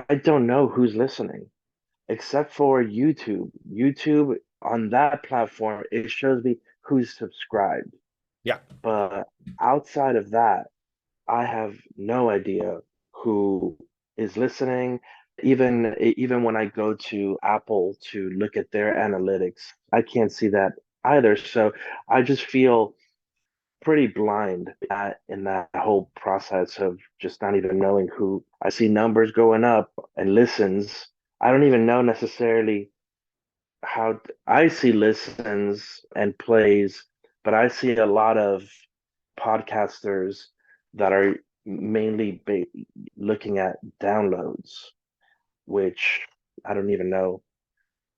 I don't know who's listening except for YouTube. YouTube on that platform, it shows me who's subscribed. Yeah. But outside of that, I have no idea who is listening. Even when I go to Apple to look at their analytics, I can't see that either. So I just feel pretty blind in that whole process of just not even knowing who. I see numbers going up and listens. I don't even know necessarily how I see listens and plays, but I see a lot of podcasters that are mainly looking at downloads, which I don't even know.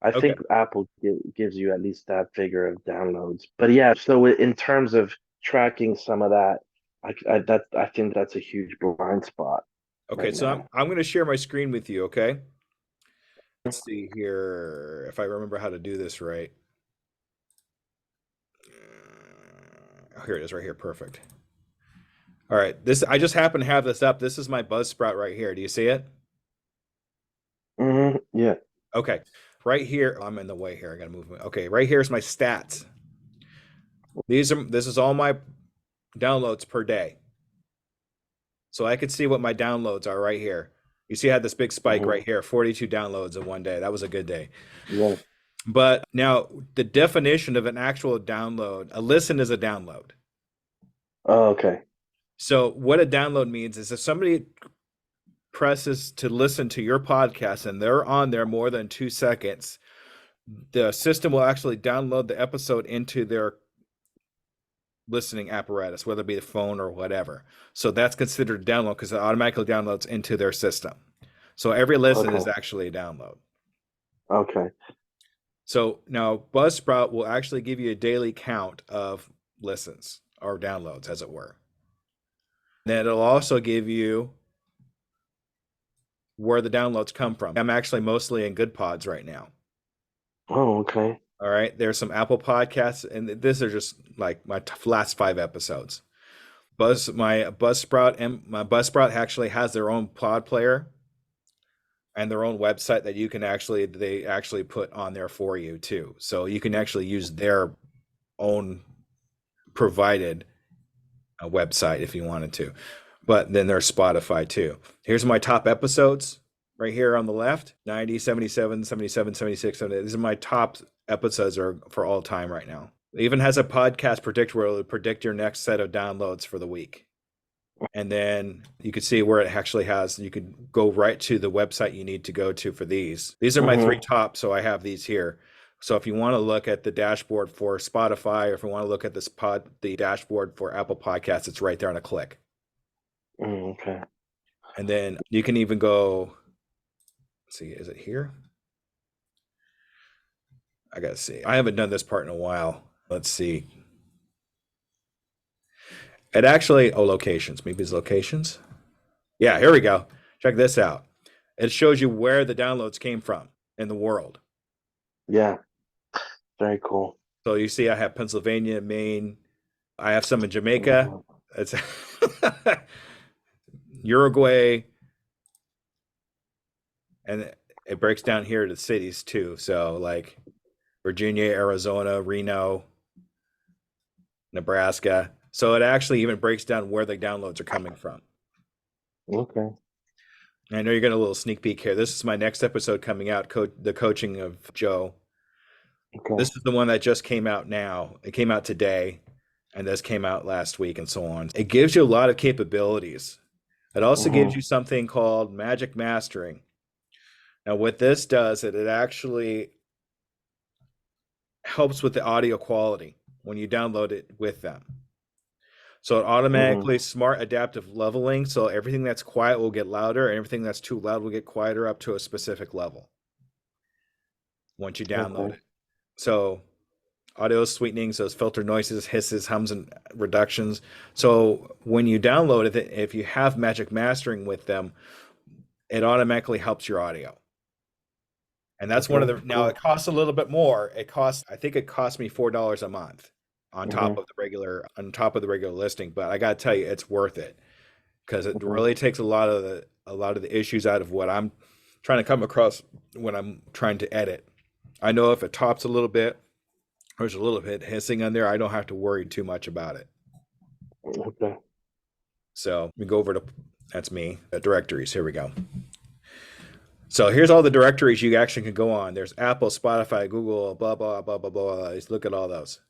I Okay. think Apple gives you at least that figure of downloads. But yeah, so in terms of tracking some of that, I think that's a huge blind spot Okay. right So now. I'm going to share my screen with you. Okay. Let's see here if I remember how to do this right. Oh, here it is right here. Perfect. All right. This I just happen to have this up. This is my Buzzsprout right here. Do you see it? Yeah. Okay. Right here. I'm in the way here. I got to move. Okay. Right here's my stats. This is all my downloads per day. So I could see what my downloads are right here. You see I had this big spike Hmm. right here, 42 downloads in one day. That was a good day. Yeah. But now the definition of an actual download, a listen is a download. Oh, okay. So what a download means is if somebody presses to listen to your podcast and they're on there more than 2 seconds, the system will actually download the episode into their listening apparatus, whether it be the phone or whatever. So that's considered a download because it automatically downloads into their system. So every listen is Okay. actually a download. Okay. So now Buzzsprout will actually give you a daily count of listens or downloads, as it were. Then it'll also give you where the downloads come from. I'm actually mostly in Good Pods right now. Oh, okay. All right. There's some Apple podcasts, and this are just like my last 5 episodes. My Buzzsprout actually has their own pod player and their own website that they actually put on there for you too. So you can actually use their own provided website if you wanted to. But then there's Spotify too. Here's my top episodes right here on the left 90, 77, 77, 76. 70. These are my top episodes are for all time right now. It even has a podcast predictor where it'll predict your next set of downloads for the week. And then you can see where it actually has, you could go right to the website you need to go to for these. These are my three Hmm. top, so I have these here. So if you want to look at the dashboard for Spotify, or if you want to look at the dashboard for Apple Podcasts, it's right there on a click. Okay. And then you can even go, let's see, is it here? I gotta see. I haven't done this part in a while. Let's see. It actually, oh, locations. Maybe it's locations. Yeah, here we go. Check this out. It shows you where the downloads came from in the world. Yeah. Very cool. So you see, I have Pennsylvania, Maine. I have some in Jamaica. Mhm. It's Uruguay, and it breaks down here to cities too. So like Virginia, Arizona, Reno, Nebraska. So it actually even breaks down where the downloads are coming from. Okay. I know you're getting a little sneak peek here. This is my next episode coming out, the coaching of Joe. This Okay. is the one that just came out now. It came out today, and this came out last week, and so on. It gives you a lot of capabilities. It also gives Hmm. you something called magic mastering. Now, what this does, it actually helps with the audio quality when you download it with them. So it Hmm. automatically smart adaptive leveling. So everything that's quiet will get louder, and everything that's too loud will get quieter up to a specific level once you download Okay. it. So audio sweetenings, those filter noises, hisses, hums, and reductions. So when you download it, if you have magic mastering with them, it automatically helps your audio. And that's one of Okay. the, now it Cool. costs a little bit more. I think it cost me $4 a month Hmm. on top of the regular listing. But I got to tell you, it's worth it because it Hmm. really takes a lot of the issues out of what I'm. trying to come across when I'm trying to edit. I know if it tops a little bit, or there's a little bit hissing on there, I don't have to worry too much about it. Okay. So we go over to, that's me, directories. Here we go. So here's all the directories you actually can go on. There's Apple, Spotify, Google, blah, blah, blah, blah, blah. Let's look at all those.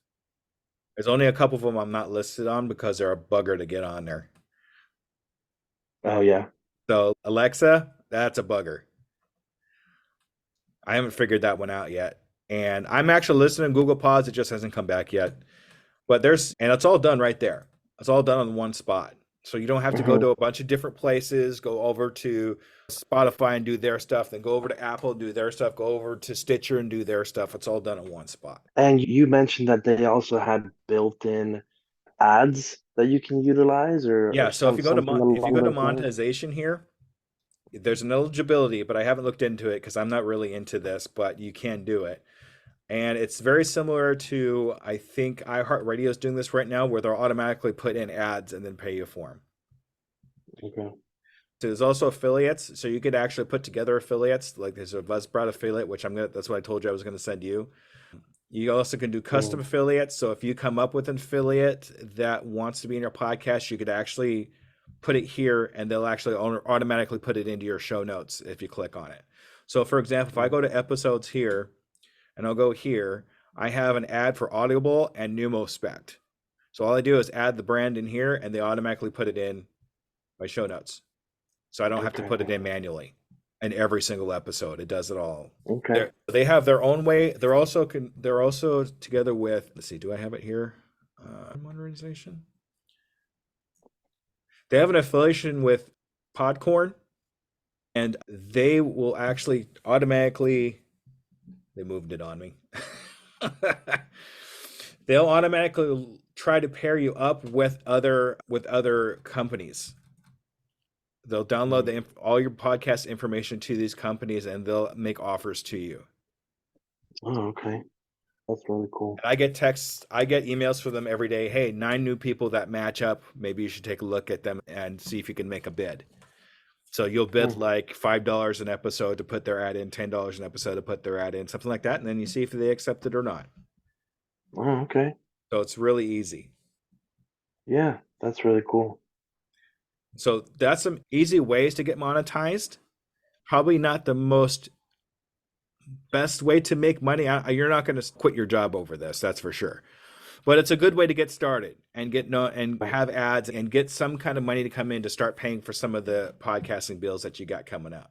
There's only a couple of them I'm not listed on because they're a bugger to get on there. Oh yeah. So Alexa, that's a bugger. I haven't figured that one out yet. And I'm actually listening to Google Pods. It just hasn't come back yet. But and it's all done right there. It's all done on one spot. So you don't have to go Hmm. to a bunch of different places, go over to Spotify and do their stuff, then go over to Apple, do their stuff, go over to Stitcher and do their stuff. It's all done in one spot. And you mentioned that they also had built-in ads that you can utilize, or Yeah, so something if you along go to those lines. monetization here, there's an eligibility, but I haven't looked into it because I'm not really into this, but you can do it. And it's very similar to, I think iHeartRadio is doing this right now, where they'll automatically put in ads and then pay you for them. Okay. There's also affiliates, so you could actually put together affiliates. Like there's a Buzzsprout affiliate, which that's what I told you I was gonna send you. You also can do custom Mm. affiliates. So if you come up with an affiliate that wants to be in your podcast, you could actually put it here and they'll actually automatically put it into your show notes if you click on it. So for example, if I go to episodes here and I'll go here, I have an ad for Audible and Numospect. So all I do is add the brand in here and they automatically put it in my show notes. So I don't have to Okay. put it in manually in every single episode. It does it all. Okay. They have their own way. They're also together with, let's see, do I have it here? Modernization. They have an affiliation with Podcorn, and they will actually automatically, they moved it on me. They'll automatically try to pair you up with other companies. They'll download all your podcast information to these companies and they'll make offers to you. Oh, okay. That's really cool. I get texts, I get emails from them every day. Hey, 9 new people that match up. Maybe you should take a look at them and see if you can make a bid. So you'll bid Hmm. like $5 an episode to put their ad in, $10 an episode to put their ad in, something like that. And then you see if they accept it or not. Oh, okay. So it's really easy. Yeah, that's really cool. So that's some easy ways to get monetized. Probably not the most best way to make money. You're not going to quit your job over this, that's for sure. But it's a good way to get started and and have ads and get some kind of money to come in to start paying for some of the podcasting bills that you got coming up.